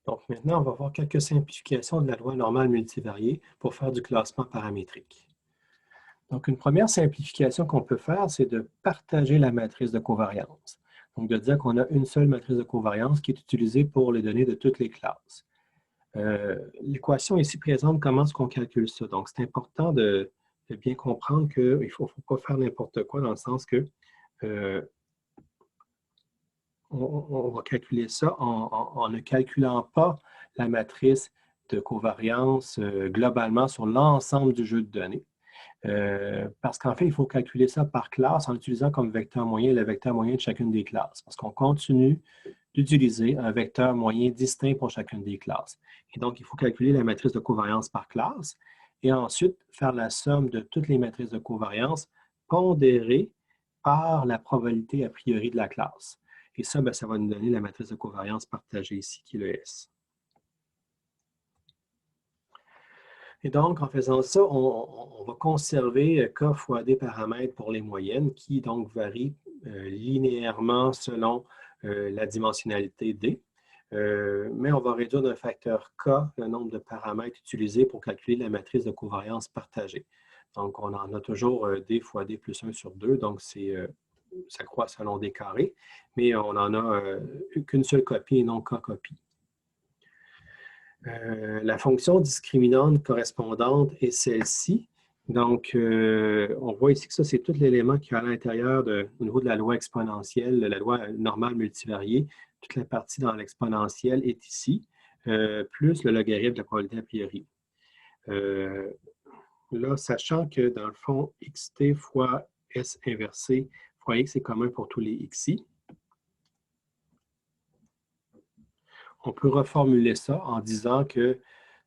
Donc maintenant, on va voir quelques simplifications de la loi normale multivariée pour faire du classement paramétrique. Donc une première simplification qu'on peut faire, c'est de partager la matrice de covariance. Donc de dire qu'on a une seule matrice de covariance qui est utilisée pour les données de toutes les classes. L'équation ici présente comment est-ce qu'on calcule ça. Donc c'est important de bien comprendre qu'il ne faut pas faire n'importe quoi dans le sens que euh, on va calculer ça en ne calculant pas la matrice de covariance globalement sur l'ensemble du jeu de données. Parce qu'en fait, il faut calculer ça par classe en utilisant comme vecteur moyen le vecteur moyen de chacune des classes. Parce qu'on continue d'utiliser un vecteur moyen distinct pour chacune des classes. Et donc, il faut calculer la matrice de covariance par classe et ensuite faire la somme de toutes les matrices de covariance pondérées par la probabilité a priori de la classe. Et ça, bien, ça va nous donner la matrice de covariance partagée ici, qui est le S. Et donc, en faisant ça, on va conserver K fois D paramètres pour les moyennes qui donc varient linéairement selon la dimensionnalité D. Mais on va réduire d'un facteur K le nombre de paramètres utilisés pour calculer la matrice de covariance partagée. Donc, on en a toujours D fois D plus 1 sur 2, donc ça croît selon D carré, mais on n'en a qu'une seule copie et non K copies. La fonction discriminante correspondante est celle-ci. Donc, on voit ici que ça, c'est tout l'élément qui est à l'intérieur au niveau de la loi exponentielle, la loi normale multivariée. Toute la partie dans l'exponentielle est ici, plus le logarithme de la probabilité a priori. Là, sachant que dans le fond, xt fois s inversé fois x est commun pour tous les xi, on peut reformuler ça en disant que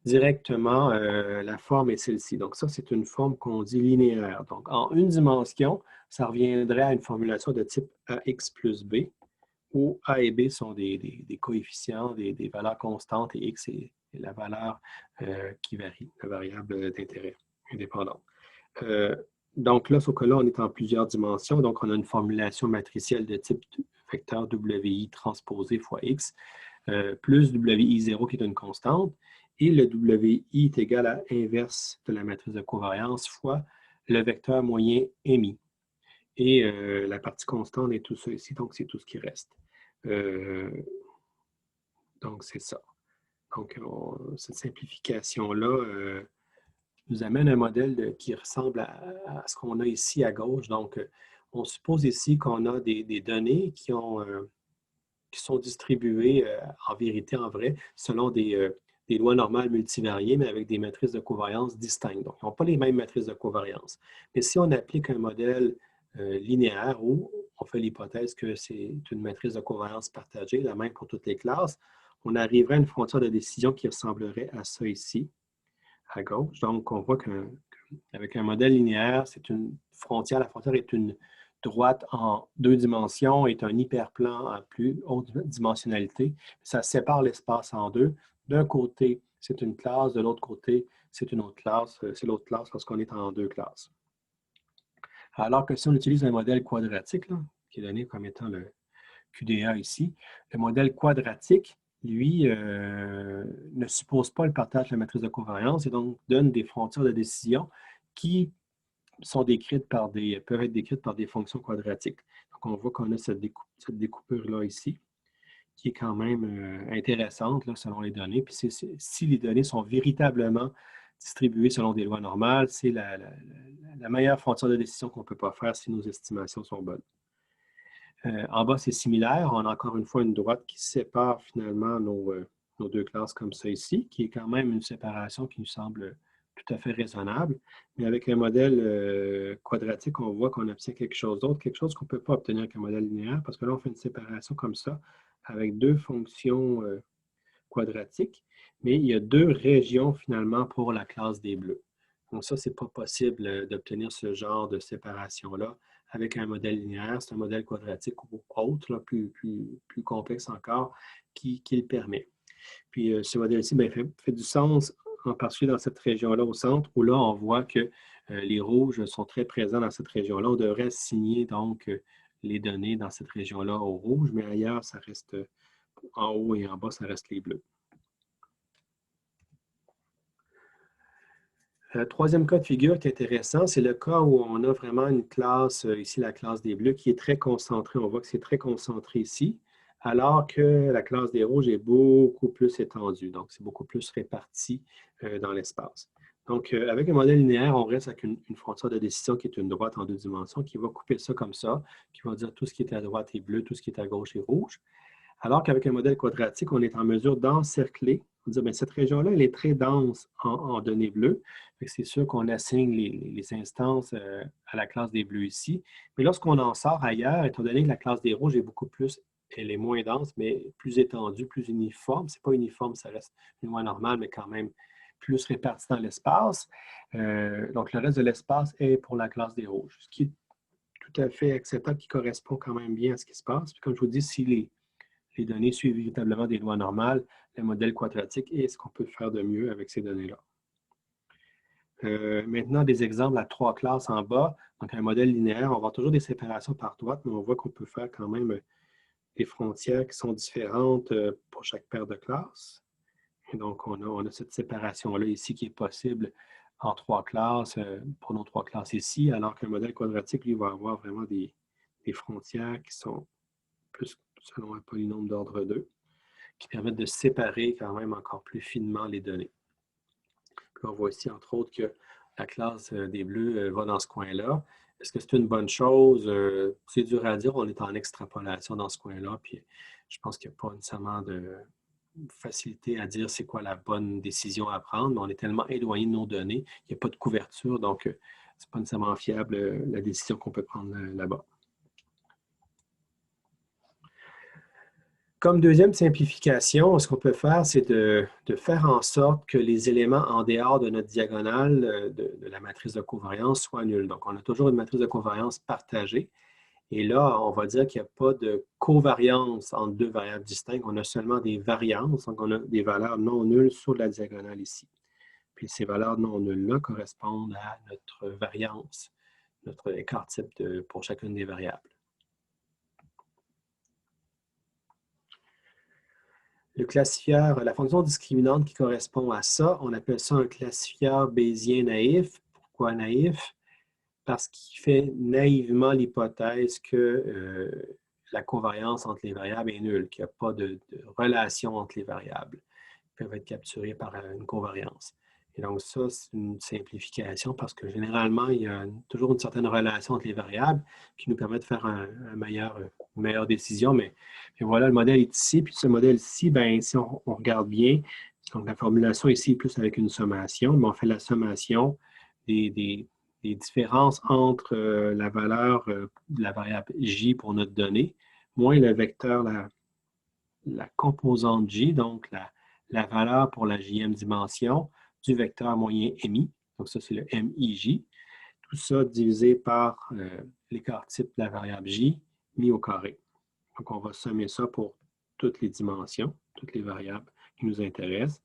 directement, la forme est celle-ci. Donc ça, c'est une forme qu'on dit linéaire. Donc en une dimension, ça reviendrait à une formulation de type ax plus b, où a et b sont des coefficients, des valeurs constantes, et x est la valeur qui varie, la variable d'intérêt indépendante. Donc là, sauf que là, on est en plusieurs dimensions, donc on a une formulation matricielle de type vecteur wi transposé fois x, plus wi0 qui est une constante, et le wi est égal à inverse de la matrice de covariance fois le vecteur moyen émis. Et la partie constante est tout ça ici, donc c'est tout ce qui reste. Donc c'est ça. Donc cette simplification-là nous amène un modèle qui ressemble à ce qu'on a ici à gauche. Donc on suppose ici qu'on a des données qui sont distribuées en vérité, en vrai, selon des lois normales multivariées, mais avec des matrices de covariance distinctes. Donc, ils n'ont pas les mêmes matrices de covariance. Mais si on applique un modèle linéaire où on fait l'hypothèse que c'est une matrice de covariance partagée, la même pour toutes les classes, on arriverait à une frontière de décision qui ressemblerait à ça ici, à gauche. Donc, on voit qu'avec un modèle linéaire, c'est une frontière. La frontière est une droite en deux dimensions, est un hyperplan à plus haute dimensionnalité. Ça sépare l'espace en deux. D'un côté, c'est une classe, de l'autre côté, c'est une autre classe. C'est l'autre classe parce qu'on est en deux classes. Alors que si on utilise un modèle quadratique, là, qui est donné comme étant le QDA ici, le modèle quadratique, lui, ne suppose pas le partage de la matrice de covariance et donc donne des frontières de décision qui sont peuvent être décrites par des fonctions quadratiques. Donc, on voit qu'on a cette découpure-là ici, qui est quand même intéressante là, selon les données. Puis si les données sont véritablement distribuées selon des lois normales, c'est la meilleure frontière de décision qu'on ne peut pas faire si nos estimations sont bonnes. En bas, c'est similaire. On a encore une fois une droite qui sépare finalement nos deux classes comme ça ici, qui est quand même une séparation qui nous semble tout à fait raisonnable. Mais avec un modèle quadratique, on voit qu'on obtient quelque chose d'autre, quelque chose qu'on ne peut pas obtenir avec un modèle linéaire, parce que là, on fait une séparation comme ça, avec deux fonctions quadratiques, mais il y a deux régions finalement pour la classe des bleus. Donc ça, ce n'est pas possible d'obtenir ce genre de séparation-là avec un modèle linéaire. C'est un modèle quadratique ou autre, là, plus complexe encore, qui le permet. Puis ce modèle-ci fait du sens, en particulier dans cette région-là au centre, où là, on voit que les rouges sont très présents dans cette région-là. On devrait assigner donc les données dans cette région-là au rouge, mais ailleurs, ça reste en haut et en bas, ça reste les bleus. Troisième cas de figure qui est intéressant, c'est le cas où on a vraiment une classe, ici la classe des bleus, qui est très concentrée. On voit que c'est très concentré ici, alors que la classe des rouges est beaucoup plus étendue. Donc, c'est beaucoup plus réparti dans l'espace. Donc, avec un modèle linéaire, on reste avec une frontière de décision qui est une droite en deux dimensions, qui va couper ça comme ça, qui va dire tout ce qui est à droite est bleu, tout ce qui est à gauche est rouge. Alors qu'avec un modèle quadratique, on est en mesure d'encercler. On dit, bien, cette région-là, elle est très dense en données bleues. C'est sûr qu'on assigne les instances à la classe des bleus ici. Mais lorsqu'on en sort ailleurs, étant donné que la classe des rouges est beaucoup plus, elle est moins dense, mais plus étendue, plus uniforme. Ce n'est pas uniforme, ça reste une loi normale, mais quand même plus répartie dans l'espace. Donc, le reste de l'espace est pour la classe des rouges, ce qui est tout à fait acceptable, qui correspond quand même bien à ce qui se passe. Puis, comme je vous dis, si les données suivent véritablement des lois normales, le modèle quadratique et ce qu'on peut faire de mieux avec ces données-là. Maintenant, des exemples à trois classes en bas. Donc, un modèle linéaire, on voit toujours des séparations par droite, mais on voit qu'on peut faire quand même des frontières qui sont différentes pour chaque paire de classes. Et donc, on a cette séparation-là ici qui est possible en trois classes, pour nos trois classes ici, alors qu'un modèle quadratique, lui, va avoir vraiment des frontières qui sont plus selon un polynôme d'ordre 2, qui permettent de séparer quand même encore plus finement les données. Puis on voit ici, entre autres, que la classe des bleus va dans ce coin-là. Est-ce que c'est une bonne chose? C'est dur à dire. On est en extrapolation dans ce coin-là. Puis je pense qu'il n'y a pas nécessairement de facilité à dire c'est quoi la bonne décision à prendre. Mais on est tellement éloigné de nos données, il n'y a pas de couverture. Donc, ce n'est pas nécessairement fiable la décision qu'on peut prendre là-bas. Comme deuxième simplification, ce qu'on peut faire, c'est de faire en sorte que les éléments en dehors de notre diagonale de la matrice de covariance soient nuls. Donc, on a toujours une matrice de covariance partagée. Et là, on va dire qu'il n'y a pas de covariance entre deux variables distinctes. On a seulement des variances. Donc, on a des valeurs non nulles sur la diagonale ici. Puis, ces valeurs non nulles-là correspondent à notre variance, notre écart type pour chacune des variables. Le classifieur, la fonction discriminante qui correspond à ça, on appelle ça un classifieur bayésien naïf. Pourquoi naïf? Parce qu'il fait naïvement l'hypothèse que la covariance entre les variables est nulle, qu'il n'y a pas de relation entre les variables qui peuvent être capturées par une covariance. Et donc ça, c'est une simplification parce que généralement, il y a toujours une certaine relation entre les variables qui nous permet de faire une meilleure décision. Mais voilà, le modèle est ici. Puis ce modèle-ci, ben, si on regarde bien, donc la formulation ici est plus avec une sommation, mais on fait la sommation des différences entre la valeur de la variable J pour notre donnée, moins le vecteur, la composante J, donc la valeur pour la jème dimension du vecteur moyen MI. Donc ça, c'est le MIJ. Tout ça divisé par l'écart type de la variable J mis au carré. Donc on va sommer ça pour toutes les dimensions, toutes les variables qui nous intéressent,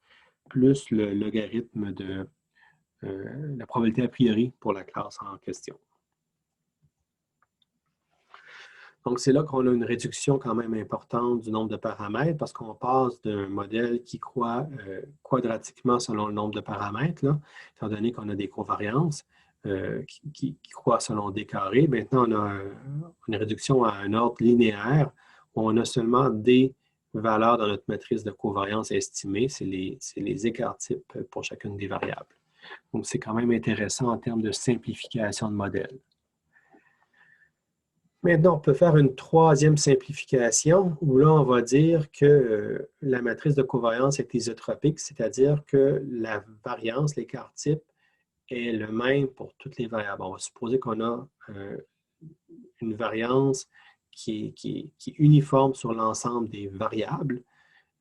plus le logarithme de la probabilité a priori pour la classe en question. Donc, c'est là qu'on a une réduction quand même importante du nombre de paramètres parce qu'on passe d'un modèle qui croît quadratiquement selon le nombre de paramètres, là, étant donné qu'on a des covariances qui croît selon d carré. Maintenant, on a une réduction à un ordre linéaire où on a seulement des valeurs dans notre matrice de covariance estimée. C'est les écarts types pour chacune des variables. Donc, c'est quand même intéressant en termes de simplification de modèle. Maintenant, on peut faire une troisième simplification où là, on va dire que la matrice de covariance est isotropique, c'est-à-dire que la variance, l'écart type, est le même pour toutes les variables. On va supposer qu'on a une variance qui est uniforme sur l'ensemble des variables.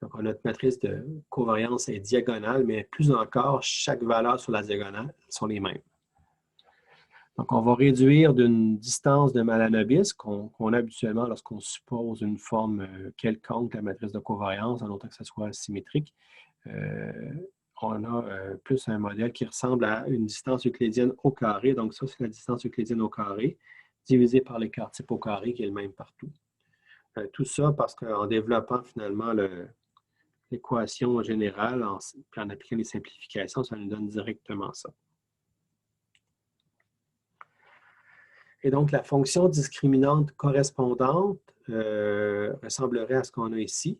Donc, notre matrice de covariance est diagonale, mais plus encore, chaque valeur sur la diagonale sont les mêmes. Donc, on va réduire d'une distance de Malanobis qu'on a habituellement lorsqu'on suppose une forme quelconque de la matrice de covariance, en autant que ce soit symétrique. On a plus un modèle qui ressemble à une distance euclidienne au carré. Donc, ça, c'est la distance euclidienne au carré, divisée par l'écart type au carré, qui est le même partout. Tout ça parce qu'en développant finalement l'équation générale, puis en appliquant les simplifications, ça nous donne directement ça. Et donc, la fonction discriminante correspondante ressemblerait à ce qu'on a ici.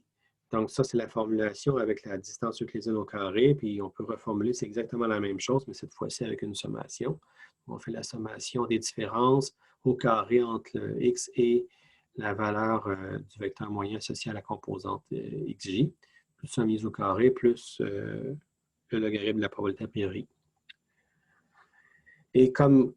Donc, ça, c'est la formulation avec la distance euclidienne au carré, puis on peut reformuler, c'est exactement la même chose, mais cette fois-ci avec une sommation. On fait la sommation des différences au carré entre le x et la valeur du vecteur moyen associé à la composante xj, plus ça mise au carré, plus le logarithme de la probabilité a priori. Et comme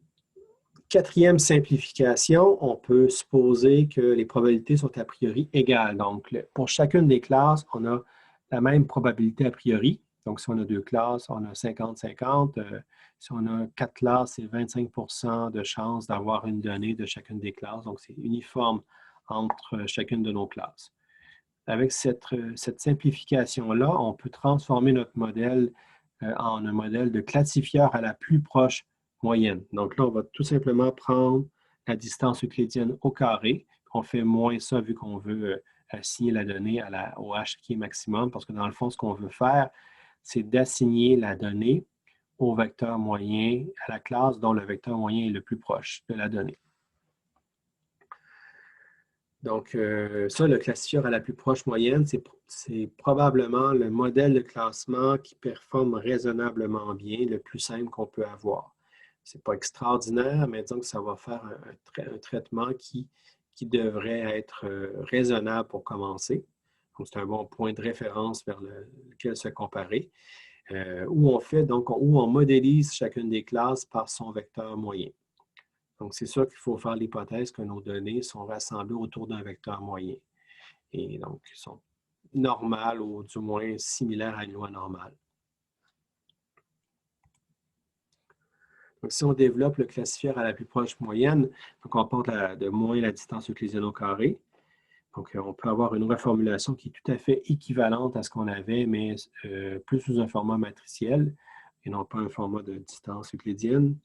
quatrième simplification, on peut supposer que les probabilités sont a priori égales. Donc, pour chacune des classes, on a la même probabilité a priori. Donc, si on a 2 classes, on a 50-50. Si on a 4 classes, c'est 25% de chance d'avoir une donnée de chacune des classes. Donc, c'est uniforme entre chacune de nos classes. Avec cette simplification-là, on peut transformer notre modèle en un modèle de classifieur à la plus proche moyenne. Donc là, on va tout simplement prendre la distance euclidienne au carré. On fait moins ça vu qu'on veut assigner la donnée au h qui est maximum, parce que dans le fond, ce qu'on veut faire, c'est d'assigner la donnée au vecteur moyen, à la classe dont le vecteur moyen est le plus proche de la donnée. Donc, ça, le classifieur à la plus proche moyenne, c'est probablement le modèle de classement qui performe raisonnablement bien, le plus simple qu'on peut avoir. Ce n'est pas extraordinaire, mais disons que ça va faire un traitement qui devrait être raisonnable pour commencer. Donc, c'est un bon point de référence vers lequel se comparer, où on modélise chacune des classes par son vecteur moyen. Donc, c'est sûr qu'il faut faire l'hypothèse que nos données sont rassemblées autour d'un vecteur moyen. Et donc, ils sont normales ou du moins similaires à une loi normale. Donc, si on développe le classifieur à la plus proche moyenne, donc on porte de moins la distance euclidienne au carré. Donc, on peut avoir une reformulation qui est tout à fait équivalente à ce qu'on avait, mais plus sous un format matriciel et non pas un format de distance euclidienne.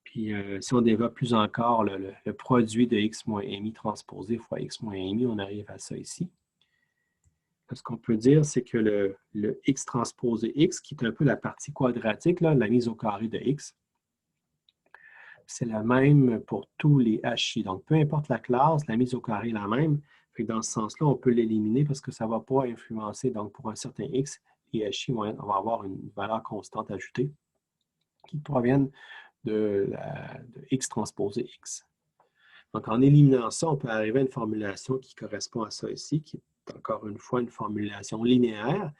Puis, si on développe plus encore le produit de x moins mi transposé fois x moins mi, on arrive à ça ici. Ce qu'on peut dire, c'est que le x transposé x, qui est un peu la partie quadratique, là, la mise au carré de x, c'est la même pour tous les hi. Donc, peu importe la classe, la mise au carré est la même. Fait que dans ce sens-là, on peut l'éliminer parce que ça ne va pas influencer. Donc, pour un certain x, les hi, on va avoir une valeur constante ajoutée qui proviennent de x transposé x. Donc, en éliminant ça, on peut arriver à une formulation qui correspond à ça ici, qui est encore une fois une formulation linéaire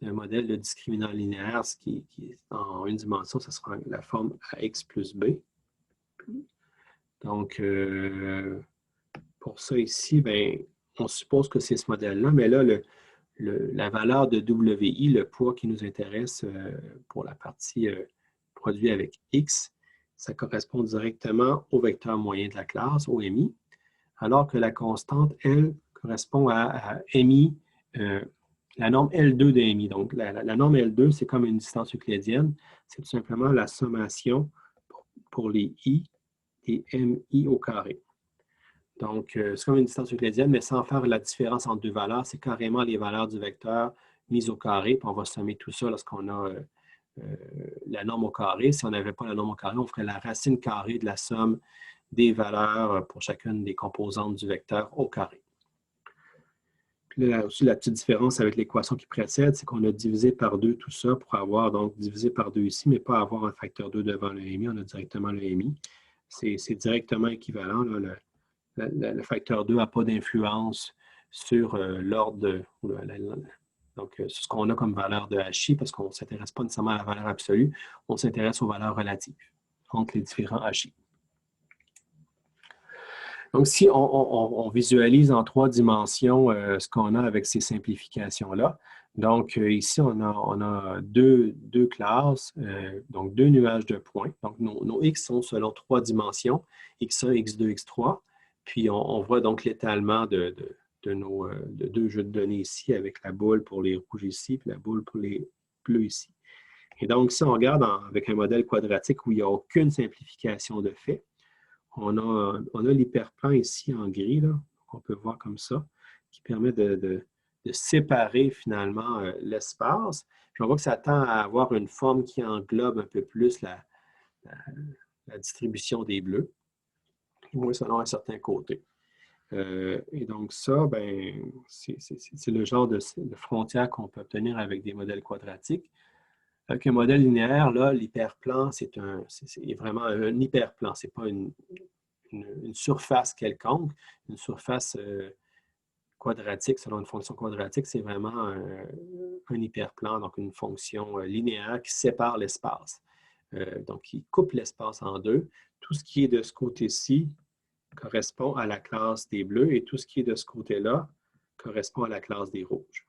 d'un modèle de discriminant linéaire, ce qui est en une dimension, ce sera la forme ax plus b. Donc, pour ça ici, bien, on suppose que c'est ce modèle-là, mais là, la valeur de WI, le poids qui nous intéresse pour la partie produit avec x, ça correspond directement au vecteur moyen de la classe, au MI, alors que la constante, elle, correspond à MI, la norme L2 de MI. Donc, la norme L2, c'est comme une distance euclidienne. C'est tout simplement la sommation pour les I et MI au carré. Donc, c'est comme une distance euclidienne, mais sans faire la différence entre deux valeurs. C'est carrément les valeurs du vecteur mises au carré, puis on va sommer tout ça lorsqu'on a la norme au carré. Si on n'avait pas la norme au carré, on ferait la racine carrée de la somme des valeurs pour chacune des composantes du vecteur au carré. Puis là aussi, la petite différence avec l'équation qui précède, c'est qu'on a divisé par 2 tout ça pour avoir donc divisé par 2 ici, mais pas avoir un facteur 2 devant le MI. On a directement le MI. C'est directement équivalent. Là, le facteur 2 n'a pas d'influence sur l'ordre donc, c'est ce qu'on a comme valeur de HI, parce qu'on ne s'intéresse pas nécessairement à la valeur absolue, on s'intéresse aux valeurs relatives entre les différents HI. Donc, si on visualise en 3 dimensions ce qu'on a avec ces simplifications-là, donc ici, on a deux classes, donc 2 nuages de points. Donc, nos X sont selon 3 dimensions, X1, X2, X3. Puis, on voit donc l'étalement de 2 jeux de données ici, avec la boule pour les rouges ici, puis la boule pour les bleus ici. Et donc, si on regarde avec un modèle quadratique où il n'y a aucune simplification de fait, on a l'hyperplan ici en gris, là, qu'on peut voir comme ça, qui permet de séparer finalement l'espace. Puis on voit que ça tend à avoir une forme qui englobe un peu plus la distribution des bleus. moins selon un certain côté. Et donc ça, ben, c'est le genre de frontière qu'on peut obtenir avec des modèles quadratiques. Avec un modèle linéaire, là, l'hyperplan, c'est vraiment un hyperplan. Ce n'est pas une surface quelconque, une surface quadratique selon une fonction quadratique, c'est vraiment un hyperplan, donc une fonction linéaire qui sépare l'espace. Donc, qui coupe l'espace en deux. Tout ce qui est de ce côté-ci correspond à la classe des bleus et tout ce qui est de ce côté-là correspond à la classe des rouges.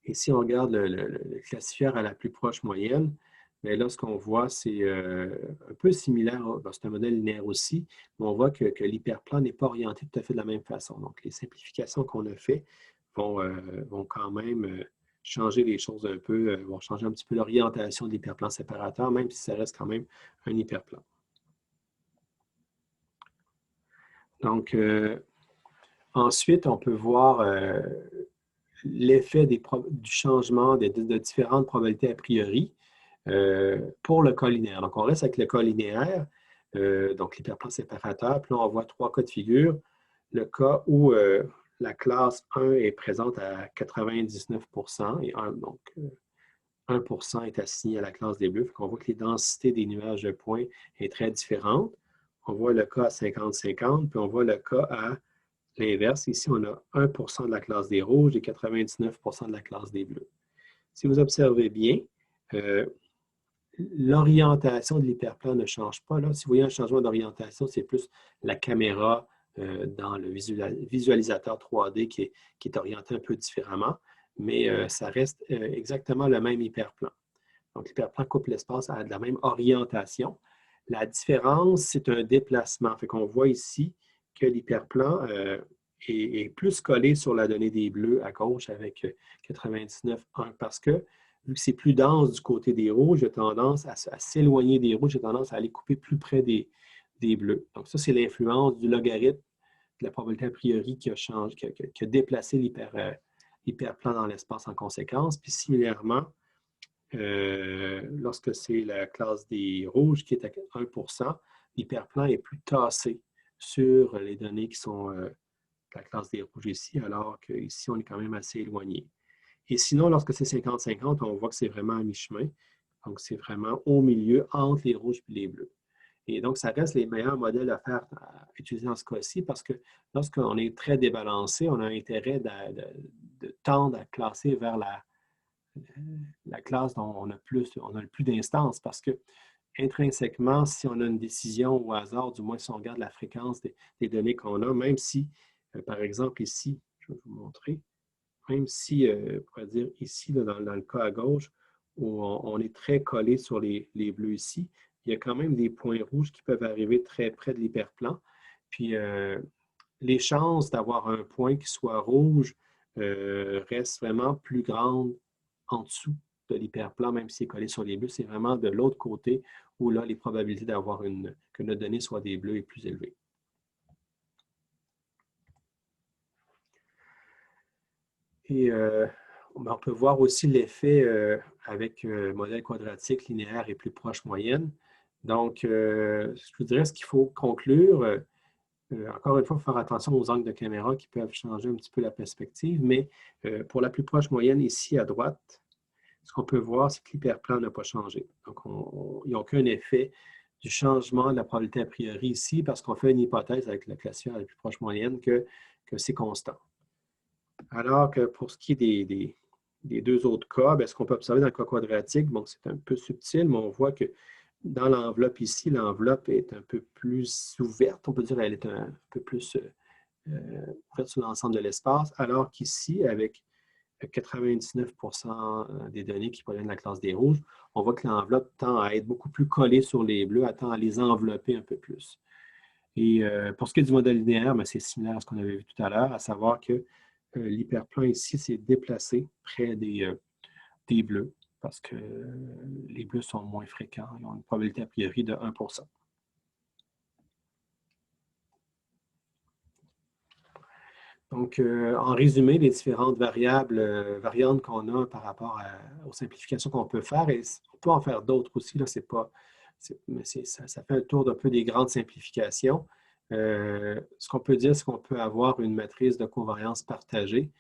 Et si on regarde le classifieur à la plus proche moyenne, bien là, ce qu'on voit, c'est un peu similaire, c'est un modèle linéaire aussi, mais on voit que l'hyperplan n'est pas orienté tout à fait de la même façon. Donc, les simplifications qu'on a faites vont quand même changer les choses un peu, vont changer un petit peu l'orientation de l'hyperplan séparateur, même si ça reste quand même un hyperplan. Donc, ensuite, on peut voir l'effet du changement de différentes probabilités a priori pour le cas linéaire. Donc, on reste avec le cas linéaire, donc l'hyperplan séparateur. Puis là, on voit trois cas de figure. Le cas où la classe 1 est présente à 99 et 1, donc 1 est assigné à la classe des bleus. On voit que les densités des nuages de points est très différente. On voit le cas à 50-50, puis on voit le cas à l'inverse. Ici, on a 1 de la classe des rouges et 99 de la classe des bleus. Si vous observez bien, l'orientation de l'hyperplan ne change pas. Là. Si vous voyez un changement d'orientation, c'est plus la caméra dans le visualisateur 3D qui est orienté un peu différemment, mais ça reste exactement le même hyperplan. Donc, l'hyperplan coupe l'espace à la même orientation. La différence, c'est un déplacement. Fait qu'on voit ici que l'hyperplan est plus collé sur la donnée des bleus à gauche avec 99,1 parce que vu que c'est plus dense du côté des rouges, j'ai tendance à s'éloigner des rouges, j'ai tendance à aller couper plus près des bleus. Donc ça, c'est l'influence du logarithme de la probabilité a priori qui a déplacé l'hyperplan dans l'espace en conséquence. Puis similairement, lorsque c'est la classe des rouges qui est à 1 l'hyperplan est plus tassé sur les données qui sont la classe des rouges ici, alors qu'ici, on est quand même assez éloigné. Et sinon, lorsque c'est 50-50, on voit que c'est vraiment à mi-chemin. Donc, c'est vraiment au milieu entre les rouges et les bleus. Et donc, ça reste les meilleurs modèles à utiliser dans ce cas-ci parce que lorsqu'on est très débalancé, on a intérêt de tendre à classer vers la classe dont on a le plus d'instances parce que intrinsèquement, si on a une décision au hasard, du moins si on regarde la fréquence des données qu'on a, même si, par exemple, ici, je vais vous montrer, même si, on pourrait dire ici, là, dans le cas à gauche, où on est très collé sur les bleus ici, il y a quand même des points rouges qui peuvent arriver très près de l'hyperplan. Puis, les chances d'avoir un point qui soit rouge restent vraiment plus grandes en dessous de l'hyperplan, même s'il est collé sur les bleus. C'est vraiment de l'autre côté où là, les probabilités d'avoir que notre donnée soit des bleus est plus élevée. Et on peut voir aussi l'effet avec modèle quadratique, linéaire et plus proche moyenne. Donc, je vous dirais ce qu'il faut conclure. Encore une fois, il faut faire attention aux angles de caméra qui peuvent changer un petit peu la perspective, mais pour la plus proche moyenne, ici à droite, ce qu'on peut voir, c'est que l'hyperplan n'a pas changé. Donc, il n'y a aucun effet du changement de la probabilité a priori ici parce qu'on fait une hypothèse avec le classifieur à la plus proche moyenne que c'est constant. Alors que pour ce qui est des deux autres cas, bien, ce qu'on peut observer dans le cas quadratique, bon, c'est un peu subtil, mais on voit que dans l'enveloppe ici, l'enveloppe est un peu plus ouverte. On peut dire qu'elle est un peu plus ouverte sur l'ensemble de l'espace, alors qu'ici, avec 99 des données qui proviennent de la classe des rouges, on voit que l'enveloppe tend à être beaucoup plus collée sur les bleus, elle tend à les envelopper un peu plus. Et pour ce qui est du modèle linéaire, c'est similaire à ce qu'on avait vu tout à l'heure, à savoir que l'hyperplan ici s'est déplacé près des bleus parce que les bleus sont moins fréquents. Ils ont une probabilité a priori de 1 Donc, en résumé, les différentes variantes qu'on a par rapport aux simplifications qu'on peut faire, et on peut en faire d'autres aussi, là, c'est pas Ça fait un tour d'un peu des grandes simplifications. Ce qu'on peut dire, c'est qu'on peut avoir une matrice de covariance partagée.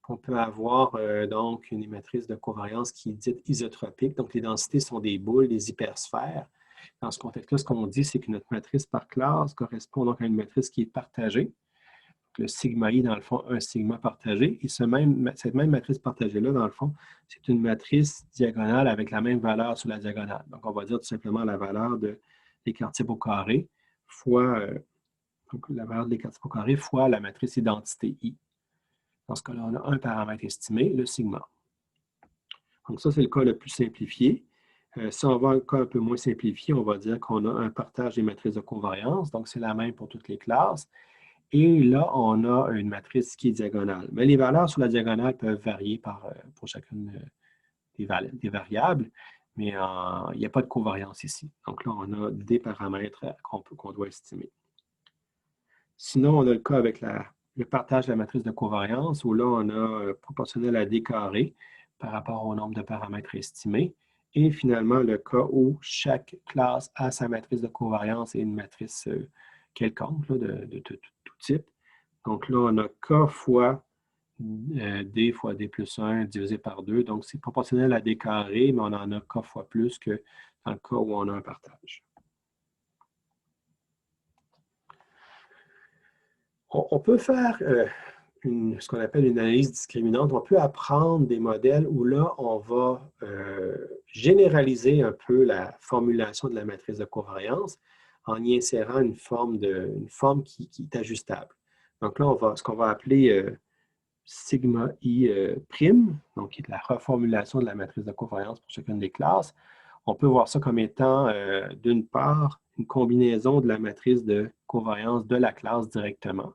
On peut avoir donc une matrice de covariance qui est dite isotropique. Donc, les densités sont des boules, des hypersphères. Dans ce contexte-là, ce qu'on dit, c'est que notre matrice par classe correspond donc à une matrice qui est partagée. Donc, le sigma i, dans le fond, un sigma partagé. Et cette même matrice partagée-là, dans le fond, c'est une matrice diagonale avec la même valeur sur la diagonale. Donc, on va dire tout simplement la valeur de l'écart type au carré fois donc la valeur de l'écart type au carré fois la matrice identité i. Dans ce cas-là, on a un paramètre estimé, le sigma. Donc, ça, c'est le cas le plus simplifié. Si on va à un cas un peu moins simplifié, on va dire qu'on a un partage des matrices de covariance. Donc, c'est la même pour toutes les classes. Et là, on a une matrice qui est diagonale. Mais les valeurs sur la diagonale peuvent varier pour chacune des variables, mais il n'y a pas de covariance ici. Donc là, on a des paramètres qu'on doit estimer. Sinon, on a le cas avec le partage de la matrice de covariance, où là, on a proportionnel à d carré par rapport au nombre de paramètres estimés. Et finalement, le cas où chaque classe a sa matrice de covariance et une matrice quelconque là, de tout type. Donc là, on a K fois D fois D plus 1 divisé par 2. Donc, c'est proportionnel à D carré, mais on en a K fois plus que dans le cas où on a un partage. On peut faire ce qu'on appelle une analyse discriminante. On peut apprendre des modèles où là, on va généraliser un peu la formulation de la matrice de covariance en y insérant une forme qui est ajustable. Donc là, ce qu'on va appeler sigma i prime, donc qui est la reformulation de la matrice de covariance pour chacune des classes. On peut voir ça comme étant, d'une part, une combinaison de la matrice de covariance de la classe directement.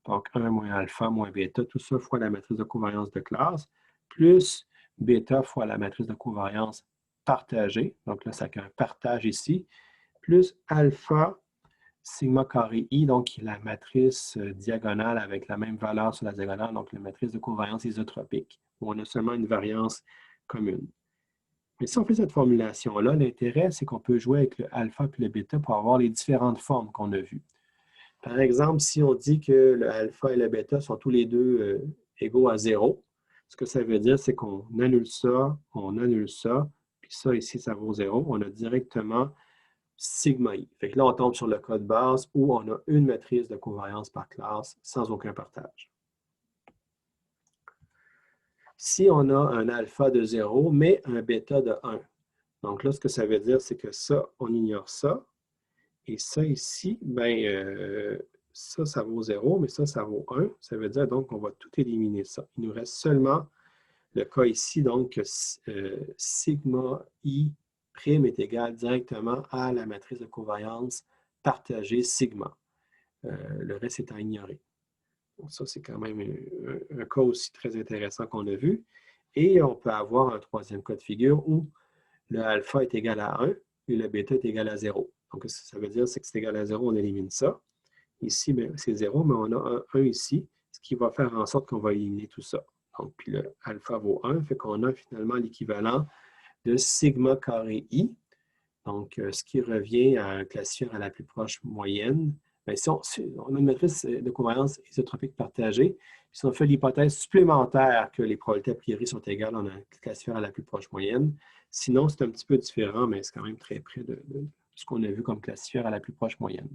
Donc, 1 moins alpha moins bêta, tout ça fois la matrice de covariance de classe, plus bêta fois la matrice de covariance partagée. Donc là, ça fait un partage ici, plus alpha sigma carré i, donc qui est la matrice diagonale avec la même valeur sur la diagonale, donc la matrice de covariance isotropique, où on a seulement une variance commune. Mais si on fait cette formulation-là, l'intérêt, c'est qu'on peut jouer avec le alpha et le bêta pour avoir les différentes formes qu'on a vues. Par exemple, si on dit que le alpha et le bêta sont tous les deux égaux à 0, ce que ça veut dire, c'est qu'on annule ça, puis ça ici, ça vaut 0. On a directement sigma i. Fait que là, on tombe sur le cas de base où on a une matrice de covariance par classe sans aucun partage. Si on a un alpha de 0, mais un bêta de 1, donc là, ce que ça veut dire, c'est que ça, on ignore ça. Et ça ici, ça vaut 0, mais ça vaut 1. Ça veut dire donc qu'on va tout éliminer ça. Il nous reste seulement le cas ici, donc sigma i prime est égal directement à la matrice de covariance partagée sigma. Le reste est à ignorer. Donc ça, c'est quand même un cas aussi très intéressant qu'on a vu. Et on peut avoir un troisième cas de figure où le alpha est égal à 1 et le bêta est égal à 0. Donc, ce que ça veut dire, c'est que c'est égal à 0, on élimine ça. Ici, c'est 0, mais on a un ici, ce qui va faire en sorte qu'on va éliminer tout ça. Donc, puis le alpha vaut 1, fait qu'on a finalement l'équivalent de sigma carré i. Donc, ce qui revient à un classifieur à la plus proche moyenne. Bien, si on a une matrice de covariance isotropique partagée, si on fait l'hypothèse supplémentaire que les probabilités a priori sont égales, on a un classifieur à la plus proche moyenne. Sinon, c'est un petit peu différent, mais c'est quand même très près de ce qu'on a vu comme classifieur à la plus proche moyenne.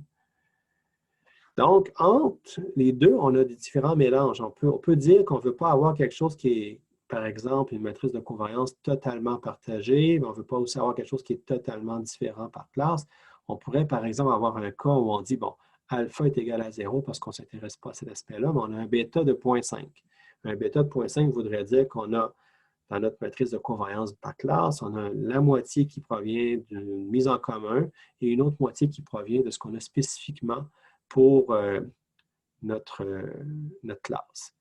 Donc, entre les deux, on a des différents mélanges. On peut dire qu'on ne veut pas avoir quelque chose qui est, par exemple, une matrice de covariance totalement partagée, mais on ne veut pas aussi avoir quelque chose qui est totalement différent par classe. On pourrait, par exemple, avoir un cas où on dit, bon, alpha est égal à 0 parce qu'on ne s'intéresse pas à cet aspect-là, mais on a un bêta de 0,5. Un bêta de 0,5 voudrait dire qu'on a, dans notre matrice de covariance par classe, on a la moitié qui provient d'une mise en commun et une autre moitié qui provient de ce qu'on a spécifiquement pour notre classe.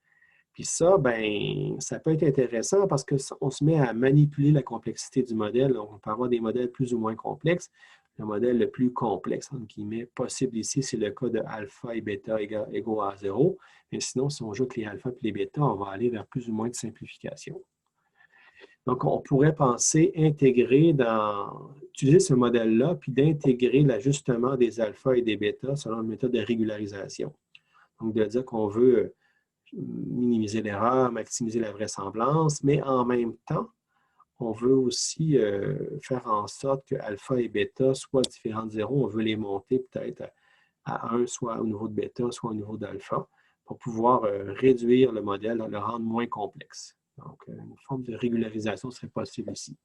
Puis ça, ben, ça peut être intéressant parce qu'on se met à manipuler la complexité du modèle. Donc, on peut avoir des modèles plus ou moins complexes. Le modèle le plus complexe, entre guillemets, possible ici, c'est le cas de alpha et bêta égaux à 0. Mais sinon, si on joue avec les alpha et les bêta, on va aller vers plus ou moins de simplification. Donc, on pourrait penser utiliser ce modèle-là, puis d'intégrer l'ajustement des alphas et des bêtas selon une méthode de régularisation. Donc, de dire qu'on veut minimiser l'erreur, maximiser la vraisemblance, mais en même temps, on veut aussi faire en sorte que alpha et bêta soient différents de 0. On veut les monter peut-être à 1, soit au niveau de bêta, soit au niveau d'alpha, pour pouvoir réduire le modèle, le rendre moins complexe. Donc, une forme de régularisation serait possible ici.